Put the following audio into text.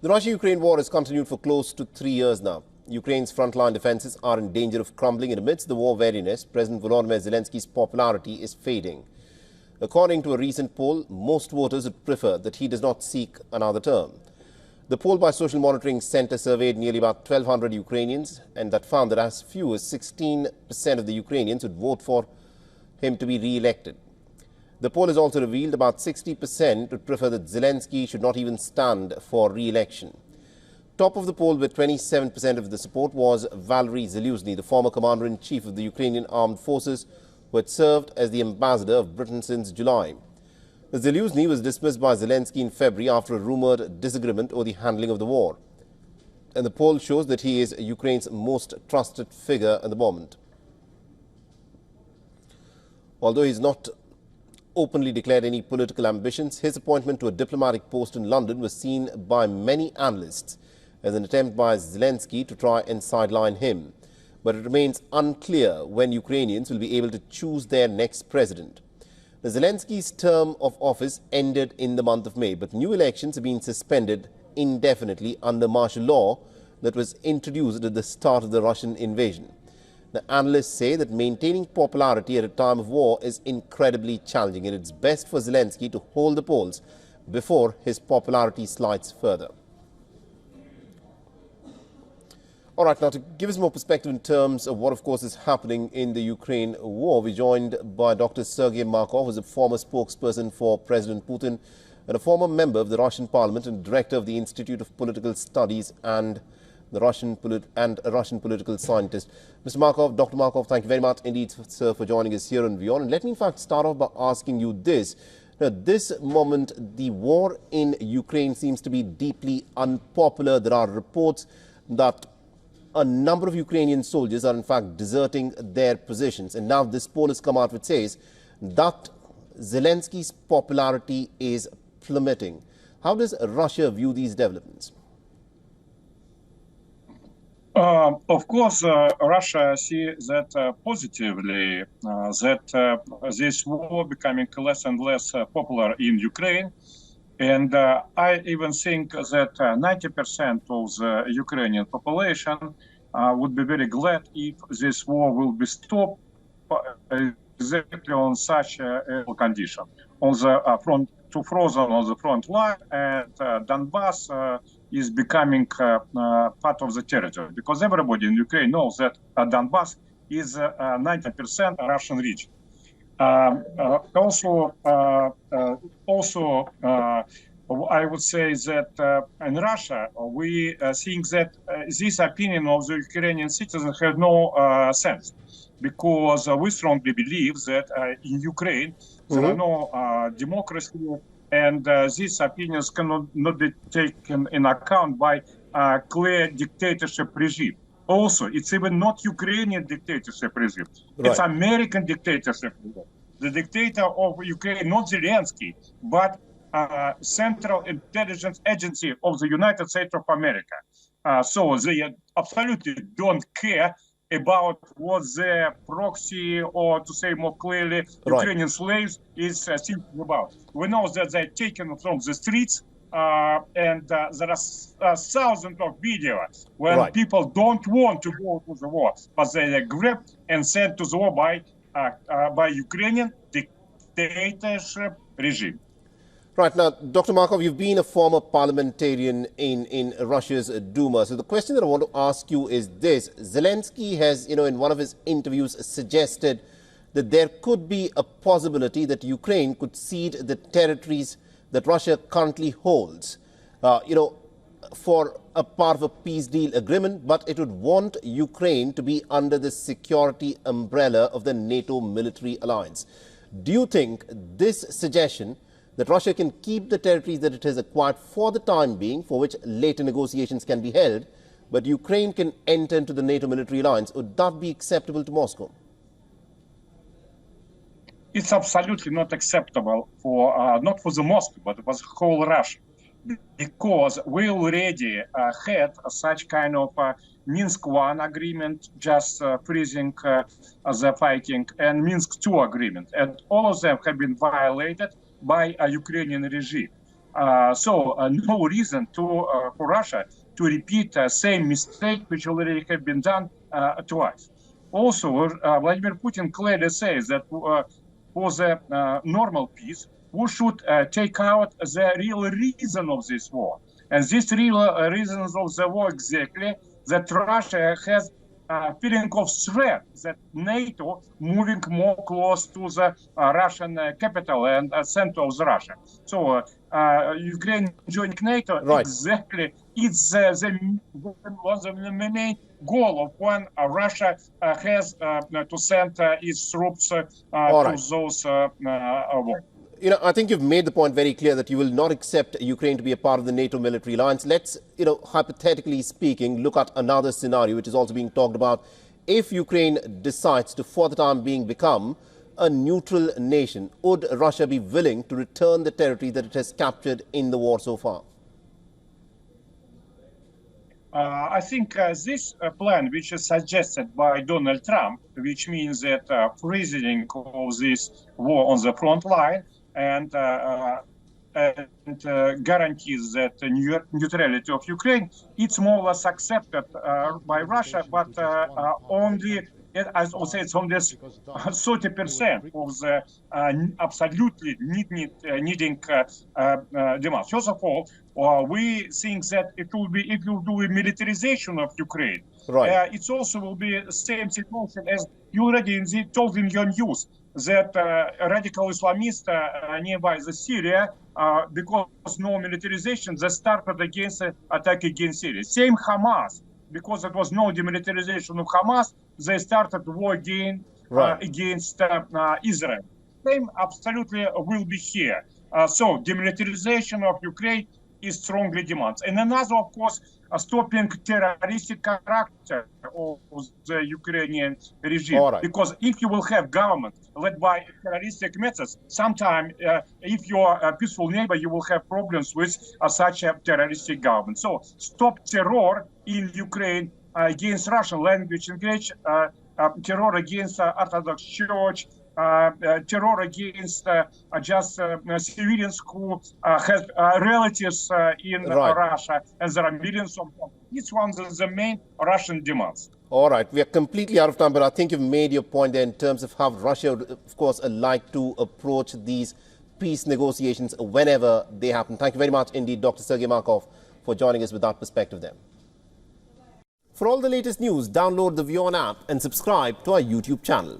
The Russia-Ukraine war has continued for close to 3 years now. Ukraine's frontline defenses are in danger of crumbling, and amidst the war weariness, President Volodymyr Zelensky's popularity is fading. According to a recent poll, most voters would prefer that he does not seek another term. The poll by Social Monitoring Center surveyed nearly about 1,200 Ukrainians, and that found that as few as 16% of the Ukrainians would vote for him to be re-elected. The poll has also revealed about 60% would prefer that Zelensky should not even stand for re-election. Top of the poll with 27% of the support was Volodymyr Zelensky, the former commander-in-chief of the Ukrainian armed forces, who had served as the ambassador of Britain since July. Zelensky was dismissed by Zelensky in February after a rumored disagreement over the handling of the war. And the poll shows that he is Ukraine's most trusted figure at the moment. Although he has not openly declared any political ambitions, his appointment to a diplomatic post in London was seen by many analysts as an attempt by Zelensky to try and sideline him. But it remains unclear when Ukrainians will be able to choose their next president. Zelensky's term of office ended in the month of May, but new elections have been suspended indefinitely under martial law that was introduced at the start of the Russian invasion. The analysts say that maintaining popularity at a time of war is incredibly challenging, and it's best for Zelensky to hold the polls before his popularity slides further. All right, now to give us more perspective in terms of what, of course, is happening in the Ukraine war, we're joined by Dr. Sergei Markov, who is a former spokesperson for President Putin and a former member of the Russian Parliament and director of the Institute of Political Studies and a Russian political scientist. Mr. Markov, Dr. Markov, thank you very much indeed, sir, for joining us here on WION. And let me in fact start off by asking you this. Now, at this moment, the war in Ukraine seems to be deeply unpopular. There are reports that a number of Ukrainian soldiers are in fact deserting their positions. And now this poll has come out which says that Zelensky's popularity is plummeting. How does Russia view these developments? Of course, Russia sees that positively, that this war becoming less and less popular in Ukraine. And I even think that 90% of the Ukrainian population would be very glad if this war will be stopped exactly on such a condition. On the front, to frozen on the front line, and Donbass is becoming part of the territory, because everybody in Ukraine knows that Donbass is 90% Russian region. I would say that in Russia, we think that this opinion of the Ukrainian citizens has no sense, because we strongly believe that in Ukraine there are no democracy, and these opinions cannot not be taken in account by clear dictatorship regime. Also, it's even not Ukrainian dictatorship regime. Right. It's American dictatorship regime. The dictator of Ukraine, not Zelensky, but Central Intelligence Agency of the United States of America. So they absolutely don't care about what their proxy, or to say more clearly, Ukrainian slaves is thinking about. We know that they're taken from the streets, and there are thousands of videos when people don't want to go to the war, but they are grabbed and sent to the war by Ukrainian dictatorship regime. Right. Now, Dr. Markov, you've been a former parliamentarian in Russia's Duma. So the question that I want to ask you is this. Zelensky has, in one of his interviews suggested that there could be a possibility that Ukraine could cede the territories that Russia currently holds, for a part of a peace deal agreement, but it would want Ukraine to be under the security umbrella of the NATO military alliance. Do you think this suggestion that Russia can keep the territories that it has acquired for the time being, for which later negotiations can be held, but Ukraine can enter into the NATO military alliance, would that be acceptable to Moscow? It's absolutely not acceptable for not for the Moscow, but for the whole Russia, because we already had such kind of Minsk I agreement, just freezing the fighting, and Minsk II agreement, and all of them have been violated by a Ukrainian regime. No reason for Russia to repeat the same mistake which already have been done twice. Also, Vladimir Putin clearly says that for the normal peace, we should take out the real reason of this war. And this real reasons of the war exactly that Russia has a feeling of threat, that NATO moving more close to the Russian capital and center of Russia. So Ukraine joining NATO, right, exactly, it's one of the main goal of when Russia has to send its troops to those wars. You know, I think you've made the point very clear that you will not accept Ukraine to be a part of the NATO military alliance. Let's, hypothetically speaking, look at another scenario which is also being talked about. If Ukraine decides to, for the time being, become a neutral nation, would Russia be willing to return the territory that it has captured in the war so far? I think this plan, which is suggested by Donald Trump, which means that freezing of this war on the front line and guarantees that neutrality of Ukraine, it's more or less accepted by Russia, but only, as I say, it's only 30% of the absolutely needing demand. First of all, we think that it will be, if you do a militarization of Ukraine, it also will be the same situation as you already told in your news, that radical Islamists nearby the Syria, because no militarization, they started against attack against Syria. Same Hamas, because there was no demilitarization of Hamas, they started war again against Israel. Same absolutely will be here. So demilitarization of Ukraine is strongly demanded. And another, of course, stopping terroristic character of the Ukrainian regime. Because if you will have government led by terroristic methods, sometime if you're a peaceful neighbor, you will have problems with such a terroristic government. So stop terror in Ukraine against Russian language, engage terror against Orthodox Church, terror against civilians who have relatives in Russia, and there are millions of them. Each one is the main Russian demands. All right, we are completely out of time, but I think you've made your point there in terms of how Russia, of course, like to approach these peace negotiations whenever they happen. Thank you very much indeed, Dr. Sergei Markov, for joining us with that perspective there. For all the latest news, download the WION app and subscribe to our YouTube channel.